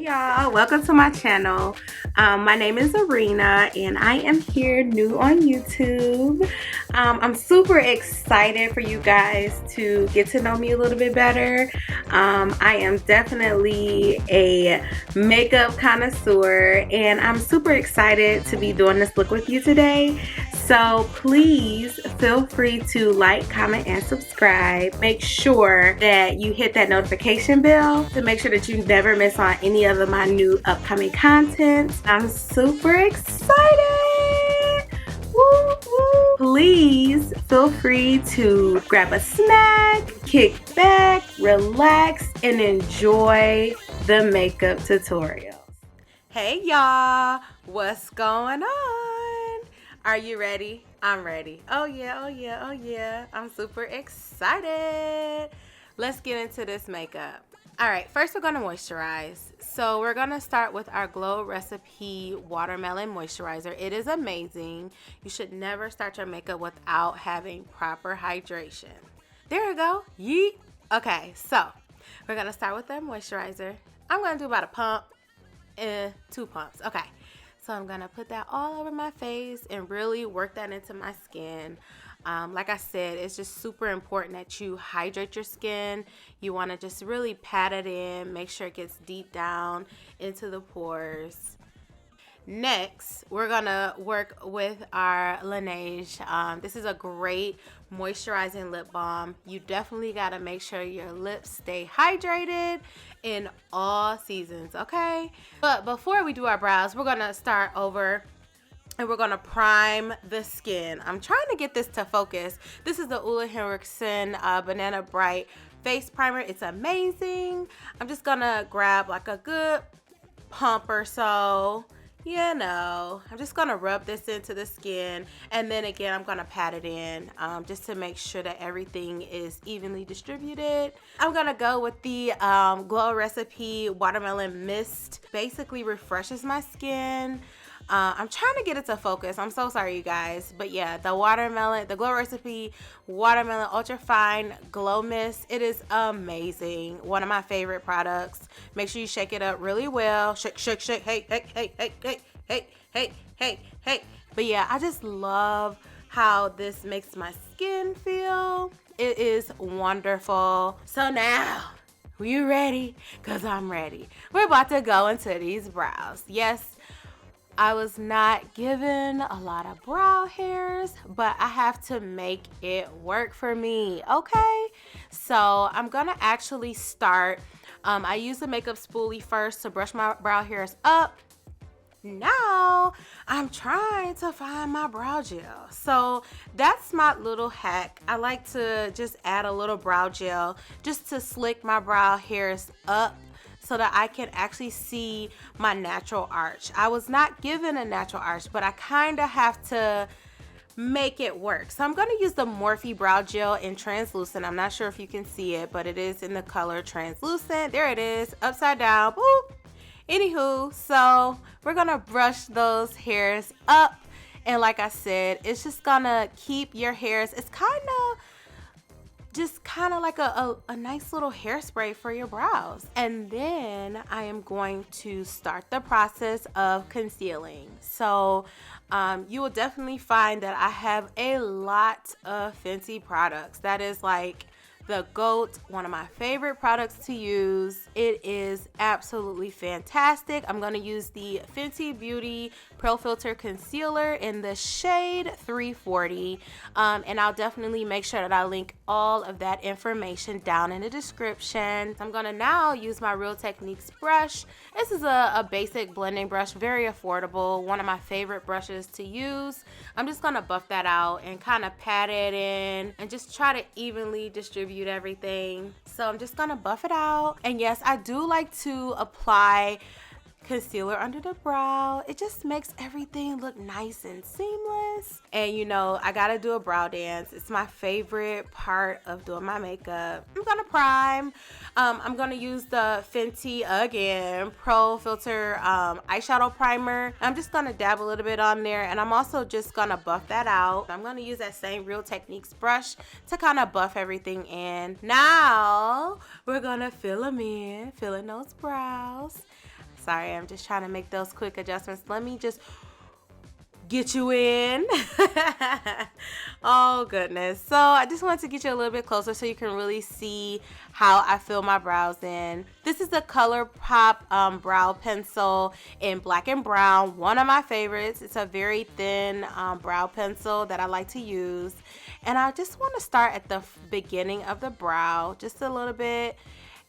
Hey y'all, welcome to my channel. My name is Arena and I am here new on YouTube. I'm super excited for you guys to get to know me a little bit better. I am definitely a makeup connoisseur and I'm super excited to be doing this look with you today. So please feel free to like, comment, and subscribe. Make sure that you hit that notification bell to make sure that you never miss on any of my new upcoming content. I'm super excited. Woo, woo. Please feel free to grab a snack, kick back, relax, and enjoy the makeup tutorials. Hey y'all, what's going on? Are you ready? I'm ready. Oh yeah, oh yeah, oh yeah. I'm super excited. Let's get into this makeup. All right, first we're gonna moisturize. So we're gonna start with our Glow Recipe Watermelon Moisturizer. It is amazing. You should never start your makeup without having proper hydration. There we go. Yeet. Okay, so we're gonna start with the moisturizer. I'm gonna do about a pump and 2 pumps. Okay. So I'm gonna put that all over my face and really work that into my skin. Like I said, it's just super important that you hydrate your skin. You wanna just really pat it in, make sure it gets deep down into the pores. Next, we're gonna work with our Laneige. This is a great moisturizing lip balm. You definitely gotta make sure your lips stay hydrated in all seasons, okay? But before we do our brows, we're gonna start over and we're gonna prime the skin. I'm trying to get this to focus. This is the OleHenriksen Banana Bright Face Primer. It's amazing. I'm just gonna grab like a good pump or so. You know, I'm just gonna rub this into the skin, and then again I'm gonna pat it in just to make sure that everything is evenly distributed. I'm gonna go with the Glow Recipe Watermelon Mist. Basically refreshes my skin. I'm trying to get it to focus. I'm so sorry, you guys. But yeah, the Glow Recipe Watermelon Ultra Fine Glow Mist. It is amazing. One of my favorite products. Make sure you shake it up really well. Shake, shake, shake. Hey, hey, hey, hey, hey, hey, hey, hey, hey. But yeah, I just love how this makes my skin feel. It is wonderful. So now, are you ready? Because I'm ready. We're about to go into these brows. Yes, I was not given a lot of brow hairs, but I have to make it work for me, okay? So I'm gonna actually start. I use the makeup spoolie first to brush my brow hairs up. Now I'm trying to find my brow gel. So that's my little hack. I like to just add a little brow gel just to slick my brow hairs up, so that I can actually see my natural arch. I was not given a natural arch, but I kind of have to make it work. So I'm gonna use the Morphe Brow Gel in Translucent. I'm not sure if you can see it, but it is in the color Translucent. There it is, upside down, boop. Anywho, so we're gonna brush those hairs up. And like I said, it's just gonna keep your hairs, it's kind of like a nice little hairspray for your brows. And then I am going to start the process of concealing. So you will definitely find that I have a lot of Fenty products. That is like the GOAT, one of my favorite products to use. It is absolutely fantastic. I'm going to use the Fenty Beauty Filt'r Concealer in the shade 340. And I'll definitely make sure that I link all of that information down in the description. I'm going to now use my Real Techniques brush. This is a basic blending brush, very affordable, one of my favorite brushes to use. I'm just going to buff that out and kind of pat it in and just try to evenly distribute everything. So I'm just gonna buff it out. And yes, I do like to apply concealer under the brow. It just makes everything look nice and seamless. And you know, I gotta do a brow dance. It's my favorite part of doing my makeup. I'm gonna prime. I'm gonna use the Fenty again Pro Filt'r eyeshadow primer. I'm just gonna dab a little bit on there, and I'm also just gonna buff that out. I'm gonna use that same Real Techniques brush to kind of buff everything in. Now we're gonna fill them in, fill in those brows. Sorry, I'm just trying to make those quick adjustments. Let me just get you in. Oh goodness. So I just wanted to get you a little bit closer so you can really see how I fill my brows in. This is the Colourpop brow pencil in black and brown, one of my favorites. It's a very thin brow pencil that I like to use, and I just want to start at the beginning of the brow just a little bit,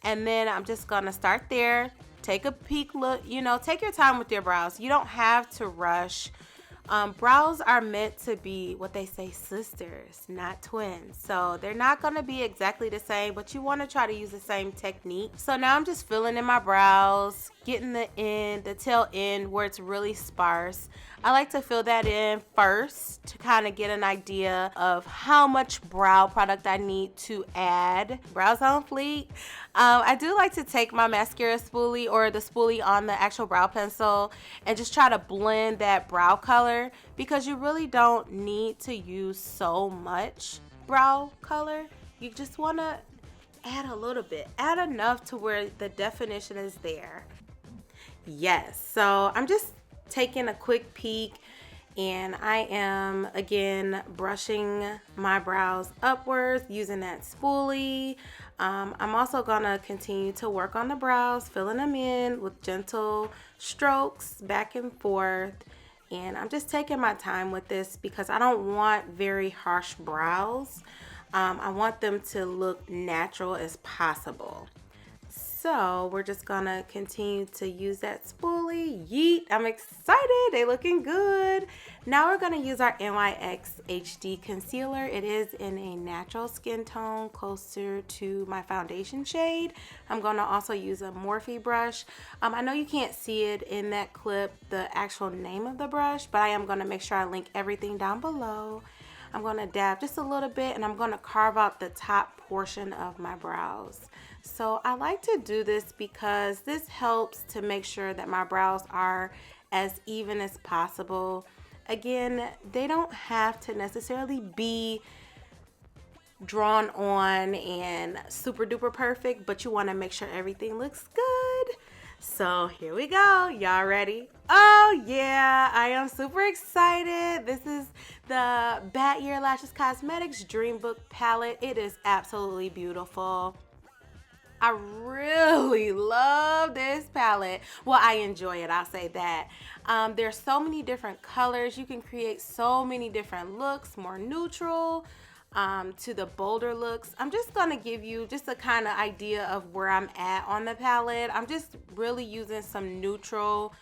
and then I'm just gonna start there, take a peek look, you know, take your time with your brows. You don't have to rush. Brows are meant to be what they say, sisters, not twins. So they're not going to be exactly the same, but you want to try to use the same technique. So now I'm just filling in my brows, getting the tail end where it's really sparse. I like to fill that in first to kind of get an idea of how much brow product I need to add. Brows on fleek. I do like to take my mascara spoolie or the spoolie on the actual brow pencil and just try to blend that brow color, because you really don't need to use so much brow color. You just want to add a little bit, add enough to where the definition is there. Yes, so I'm just taking a quick peek, and I am again brushing my brows upwards using that spoolie. I'm also gonna continue to work on the brows, filling them in with gentle strokes back and forth. And I'm just taking my time with this because I don't want very harsh brows. I want them to look natural as possible. So we're just gonna continue to use that spoolie. Yeet, I'm excited, they looking good. Now we're gonna use our NYX HD concealer. It is in a natural skin tone closer to my foundation shade. I'm gonna also use a Morphe brush. I know you can't see it in that clip, the actual name of the brush, but I am gonna make sure I link everything down below. I'm gonna dab just a little bit, and I'm gonna carve out the top portion of my brows. So I like to do this because this helps to make sure that my brows are as even as possible. Again, they don't have to necessarily be drawn on and super duper perfect, but you want to make sure everything looks good. So here we go. Y'all ready? Oh yeah, I am super excited. This is the BYLCosmetics Dream Book palette. It is absolutely beautiful. I really love this palette. Well, I enjoy it, I'll say that. There's so many different colors. You can create so many different looks, more neutral to the bolder looks. I'm just gonna give you just a kind of idea of where I'm at on the palette. I'm just really using some neutral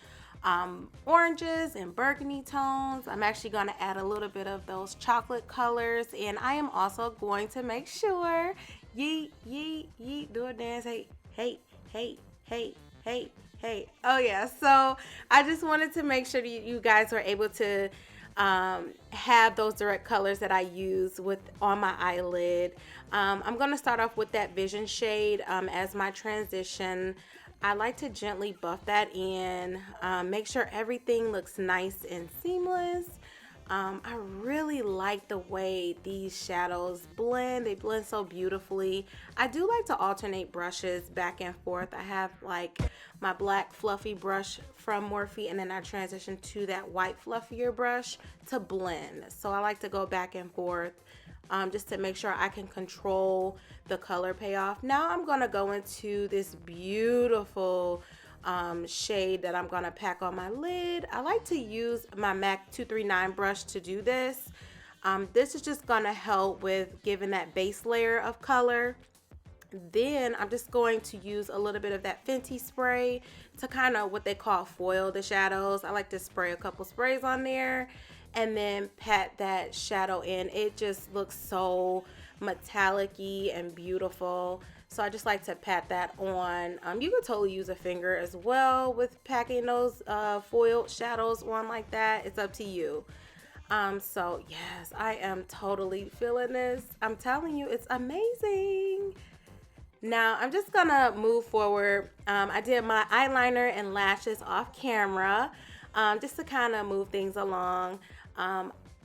oranges and burgundy tones. I'm actually going to add a little bit of those chocolate colors, and I am also going to make sure, yeet, yeet, yeet, do a dance, hey, hey, hey, hey, hey, hey. Oh yeah, so I just wanted to make sure you guys were able to have those direct colors that I use on my eyelid. I'm going to start off with that Vision shade as my transition. I like to gently buff that in, make sure everything looks nice and seamless. I really like the way these shadows blend. They blend so beautifully. I do like to alternate brushes back and forth. I have like my black fluffy brush from Morphe, and then I transition to that white fluffier brush to blend. So I like to go back and forth just to make sure I can control the color payoff. Now I'm gonna go into this beautiful shade that I'm gonna pack on my lid. I like to use my MAC 239 brush to do this. This is just gonna help with giving that base layer of color. Then I'm just going to use a little bit of that Fenty spray to kind of what they call foil the shadows. I like to spray a couple sprays on there and then pat that shadow in. It just looks so metallic-y and beautiful. So I just like to pat that on. You can totally use a finger as well with packing those foiled shadows on like that. It's up to you. So yes, I am totally feeling this. I'm telling you, it's amazing. Now I'm just gonna move forward. I did my eyeliner and lashes off camera just to kind of move things along.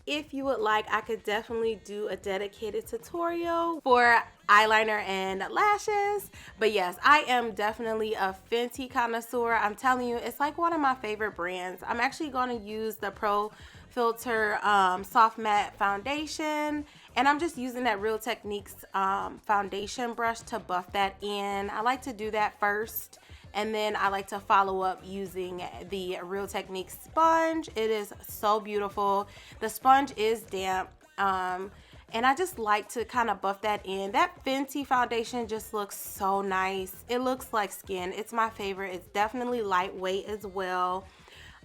if you would like, I could definitely do a dedicated tutorial for eyeliner and lashes. But yes, I am definitely a Fenty connoisseur. I'm telling you, it's like one of my favorite brands. I'm actually going to use the Pro Filt'r Soft Matte Foundation, and I'm just using that Real Techniques foundation brush to buff that in. I like to do that first, and then I like to follow up using the Real Techniques sponge. It is so beautiful. The sponge is damp, and I just like to kind of buff that in. That Fenty foundation just looks so nice. It looks like skin. It's my favorite. It's definitely lightweight as well.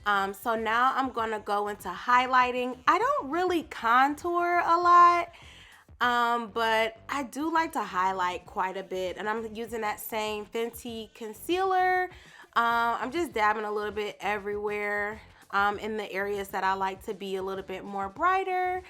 So now I'm gonna go into highlighting. I don't really contour a lot, but I do like to highlight quite a bit, and I'm using that same Fenty concealer. I'm just dabbing a little bit everywhere in the areas that I like to be a little bit more brighter.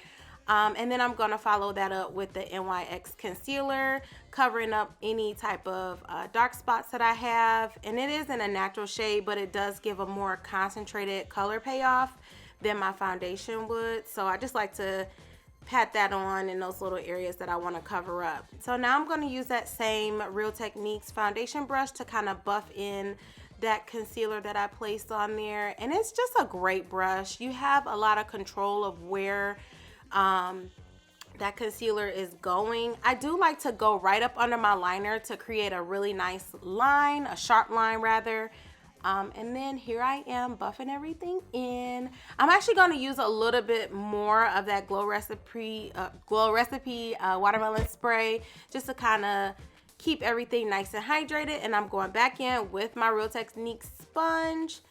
And then I'm gonna follow that up with the NYX concealer, covering up any type of dark spots that I have. And it is in a natural shade, but it does give a more concentrated color payoff than my foundation would. So I just like to pat that on in those little areas that I want to cover up. So now I'm going to use that same Real Techniques foundation brush to kind of buff in that concealer that I placed on there. And it's just a great brush. You have a lot of control of where that concealer is going. I do like to go right up under my liner to create a really nice line, a sharp line rather. And then here I am buffing everything in. I'm actually going to use a little bit more of that Glow Recipe watermelon spray just to kind of keep everything nice and hydrated. And I'm going back in with my Real Techniques sponge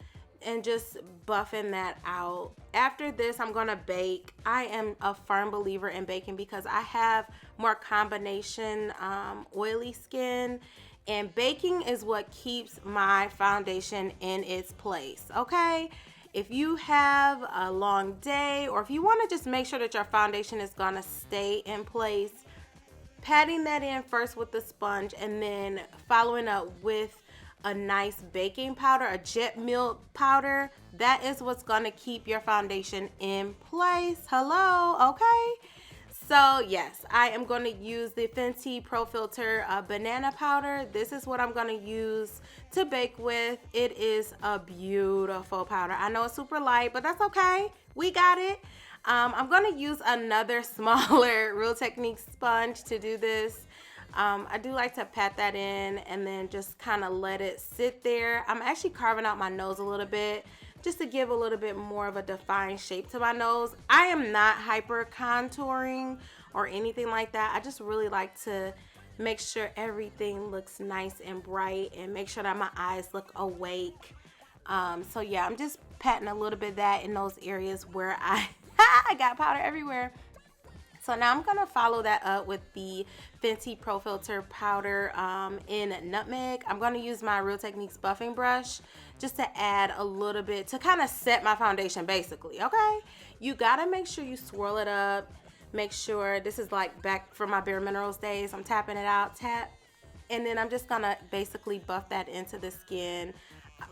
and just buffing that out. After this, I'm gonna bake. I am a firm believer in baking because I have more combination oily skin, and baking is what keeps my foundation in its place, okay? If you have a long day, or if you wanna just make sure that your foundation is gonna stay in place, patting that in first with the sponge and then following up with a nice baking powder, a jet milk powder, that is what's gonna keep your foundation in place. Hello, okay? So yes, I am gonna use the Fenty Pro Filt'r banana powder. This is what I'm gonna use to bake with. It is a beautiful powder. I know it's super light, but that's okay. We got it. I'm gonna use another smaller Real Techniques sponge to do this. I do like to pat that in and then just kind of let it sit there. I'm actually carving out my nose a little bit just to give a little bit more of a defined shape to my nose. I am not hyper contouring or anything like that. I just really like to make sure everything looks nice and bright and make sure that my eyes look awake. So yeah, I'm just patting a little bit of that in those areas where I got powder everywhere. So now I'm going to follow that up with the Fenty Pro Filt'r powder in Nutmeg. I'm going to use my Real Techniques buffing brush just to add a little bit to kind of set my foundation basically, okay? You got to make sure you swirl it up. Make sure, this is like back from my Bare Minerals days. I'm tapping it out, tap. And then I'm just going to basically buff that into the skin.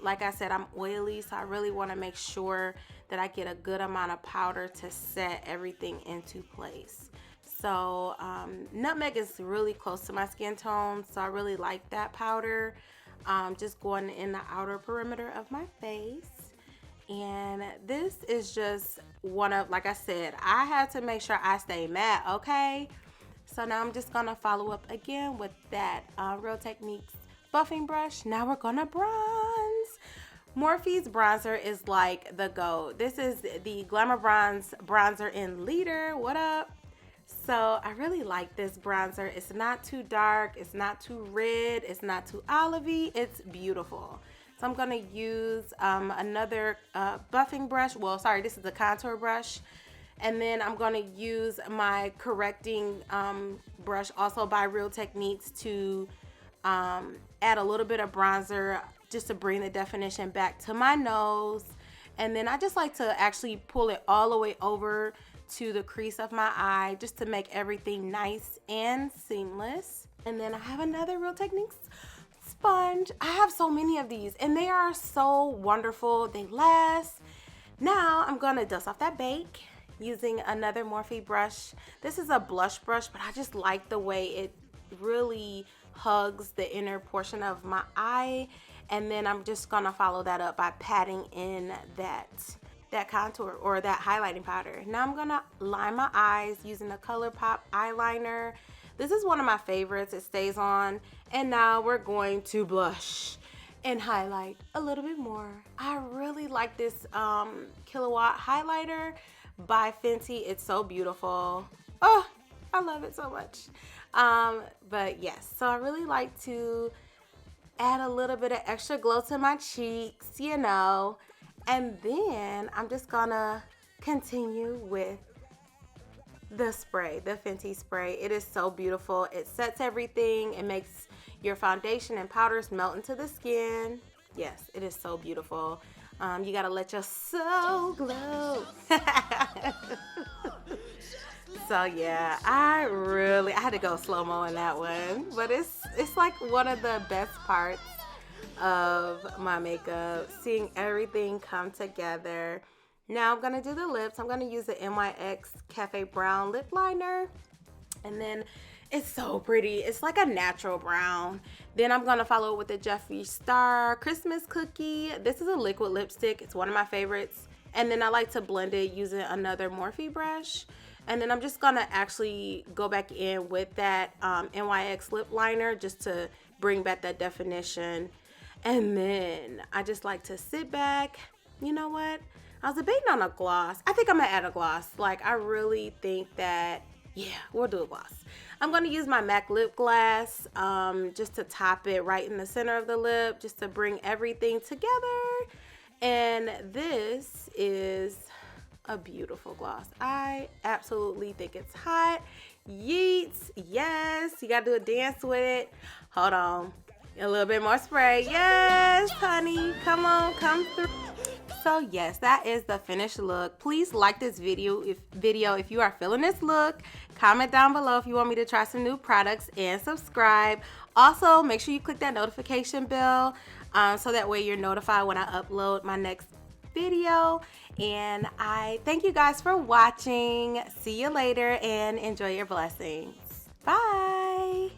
Like I said, I'm oily, so I really want to make sure that I get a good amount of powder to set everything into place. So Nutmeg is really close to my skin tone, so I really like that powder. Just going in the outer perimeter of my face. And this is just one of, like I said, I had to make sure I stay matte, okay? So now I'm just going to follow up again with that Real Techniques buffing brush. Now we're gonna bronze. Morphe's bronzer is like the GOAT. This is the Glamour Bronze bronzer in Liter. What up? So I really like this bronzer. It's not too dark, it's not too red, it's not too olivey. It's beautiful. So I'm gonna use another buffing brush. Well, sorry, this is a contour brush. And then I'm gonna use my correcting brush, also by Real Techniques, to add a little bit of bronzer just to bring the definition back to my nose. And then I just like to actually pull it all the way over to the crease of my eye just to make everything nice and seamless. And then I have another Real Techniques sponge. I have so many of these and they are so wonderful. They last. Now I'm gonna dust off that bake. using another Morphe brush. This is a blush brush, but I just like the way it really hugs the inner portion of my eye. And then I'm just gonna follow that up by patting in that contour or that highlighting powder. Now I'm gonna line my eyes using the Colourpop eyeliner. This is one of my favorites. It stays on. And now we're going to blush and highlight a little bit more. I really like this Kilowatt highlighter by Fenty. It's so beautiful. Oh, I love it so much. But yes, so I really like to add a little bit of extra glow to my cheeks, you know. And then I'm just gonna continue with the spray, the Fenty spray. It is so beautiful. It sets everything. It makes your foundation and powders melt into the skin. Yes, it is so beautiful. You gotta let your soul glow. So yeah, I had to go slow-mo in that one, but it's like one of the best parts of my makeup, seeing everything come together. Now I'm gonna do the lips. I'm gonna use the NYX Cafe Brown lip liner, and then it's so pretty. It's like a natural brown. Then I'm gonna follow it with the Jeffree Star Christmas Cookie. This is a liquid lipstick. It's one of my favorites. And then I like to blend it using another Morphe brush. And then I'm just gonna actually go back in with that NYX lip liner just to bring back that definition. And then I just like to sit back. You know what? I was debating on a gloss. I think I'm gonna add a gloss. Like, I really think that, yeah, we'll do a gloss. I'm gonna use my MAC lip gloss just to top it right in the center of the lip, just to bring everything together. And this is a beautiful gloss. I absolutely think it's hot. Yeets, yes, you gotta do a dance with it. Hold on, a little bit more spray. Yes, honey, come on, come through. So yes, that is the finished look. Please like this video if you are feeling this look. Comment down below if you want me to try some new products, and subscribe. Also, make sure you click that notification bell so that way you're notified when I upload my next video. And I thank you guys for watching. See you later and enjoy your blessings. Bye.